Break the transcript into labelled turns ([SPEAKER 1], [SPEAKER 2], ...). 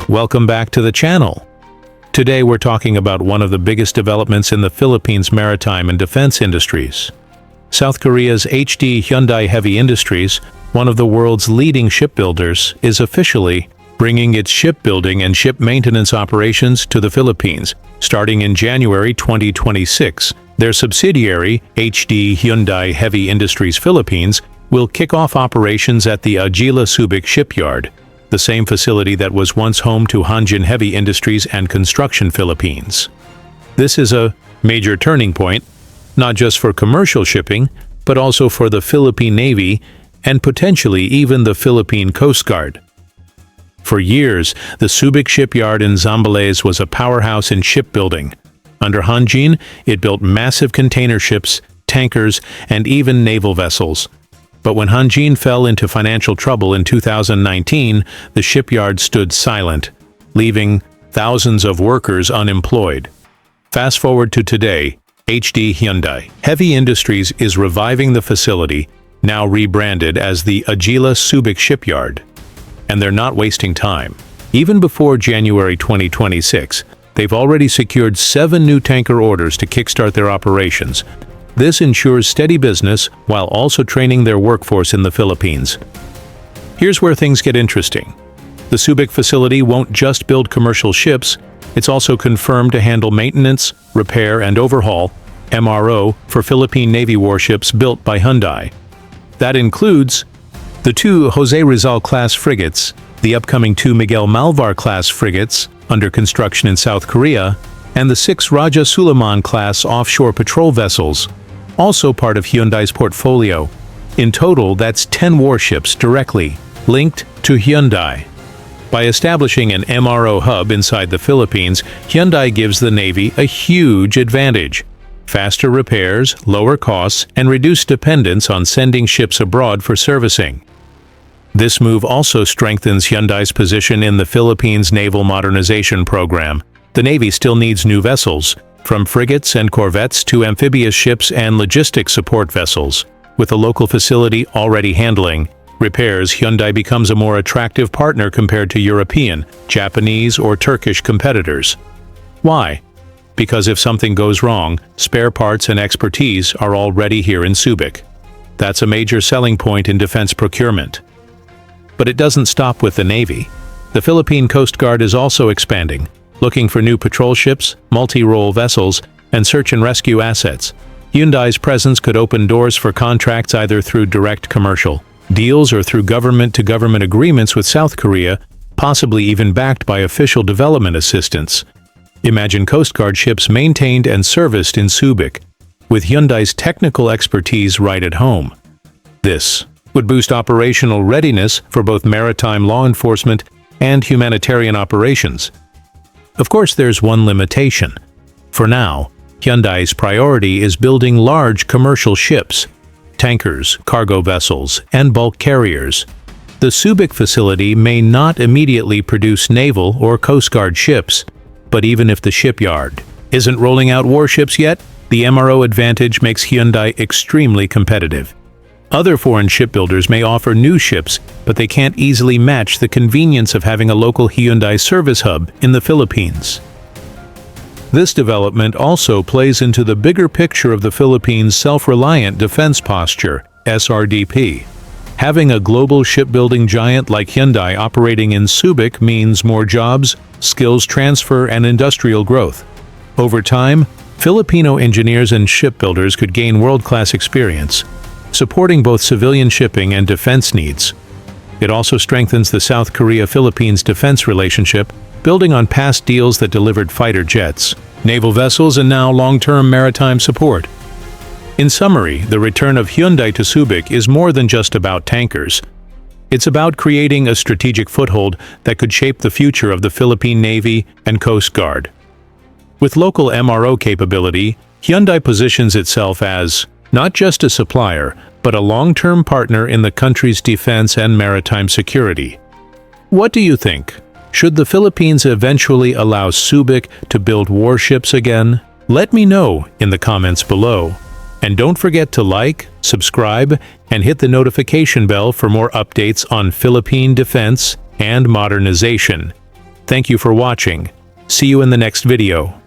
[SPEAKER 1] Welcome back to the channel. Today we're talking about one of the biggest developments in the Philippines' maritime and defense industries. South Korea's Hyundai Heavy Industries, one of the world's leading shipbuilders, is officially bringing its shipbuilding and ship maintenance operations to the Philippines, starting in January 2026. Their subsidiary, Hyundai Heavy Industries Philippines, will kick off operations at the Agila Subic Shipyard, the same facility that was once home to Hanjin Heavy Industries and Construction Philippines. This is a major turning point, not just for commercial shipping, but also for the Philippine Navy and potentially even the Philippine Coast Guard. For years, the Subic Shipyard in Zambales was a powerhouse in shipbuilding. Under Hanjin, it built massive container ships, tankers, and even naval vessels. But when Hanjin fell into financial trouble in 2019, the shipyard stood silent, leaving thousands of workers unemployed. Fast forward to today, Hyundai Heavy Industries is reviving the facility, now rebranded as the Agila Subic Shipyard. And they're not wasting time. Even before January 2026, they've already secured 7 new tanker orders to kickstart their operations. This ensures steady business while also training their workforce in the Philippines. Here's where things get interesting. The Subic facility won't just build commercial ships, it's also confirmed to handle maintenance, repair, and overhaul (MRO) for Philippine Navy warships built by Hyundai. That includes the 2 Jose Rizal-class frigates, the upcoming 2 Miguel Malvar-class frigates under construction in South Korea, and the 6 Raja Suleiman-class offshore patrol vessels, also part of Hyundai's portfolio. In total, that's 10 warships directly linked to Hyundai. By establishing an MRO hub inside the Philippines, Hyundai gives the Navy a huge advantage: faster repairs, lower costs, and reduced dependence on sending ships abroad for servicing. This move also strengthens Hyundai's position in the Philippines' naval modernization program. The Navy still needs new vessels, from frigates and corvettes to amphibious ships and logistics support vessels. With a local facility already handling repairs, Hyundai becomes a more attractive partner compared to European, Japanese, or Turkish competitors. Why? Because if something goes wrong, spare parts and expertise are already here in Subic. That's a major selling point in defense procurement. But it doesn't stop with the Navy. The Philippine Coast Guard is also expanding, looking for new patrol ships, multi-role vessels, and search and rescue assets. Hyundai's presence could open doors for contracts either through direct commercial deals or through government-to-government agreements with South Korea, possibly even backed by official development assistance. Imagine Coast Guard ships maintained and serviced in Subic, with Hyundai's technical expertise right at home. This would boost operational readiness for both maritime law enforcement and humanitarian operations. Of course, there's one limitation. For now, Hyundai's priority is building large commercial ships, tankers, cargo vessels, and bulk carriers. The Subic facility may not immediately produce naval or Coast Guard ships, but even if the shipyard isn't rolling out warships yet, the MRO advantage makes Hyundai extremely competitive. Other foreign shipbuilders may offer new ships, but they can't easily match the convenience of having a local Hyundai service hub in the Philippines. This development also plays into the bigger picture of the Philippines' self-reliant defense posture, SRDP. Having a global shipbuilding giant like Hyundai operating in Subic means more jobs, skills transfer, and industrial growth. Over time, Filipino engineers and shipbuilders could gain world-class experience, supporting both civilian shipping and defense needs. It also strengthens the South Korea-Philippines defense relationship, building on past deals that delivered fighter jets, naval vessels, and now long-term maritime support. In summary, the return of Hyundai to Subic is more than just about tankers. It's about creating a strategic foothold that could shape the future of the Philippine Navy and Coast Guard. With local MRO capability, Hyundai positions itself as not just a supplier, but a long-term partner in the country's defense and maritime security. What do you think? Should the Philippines eventually allow Subic to build warships again? Let me know in the comments below. And don't forget to like, subscribe, and hit the notification bell for more updates on Philippine defense and modernization. Thank you for watching. See you in the next video.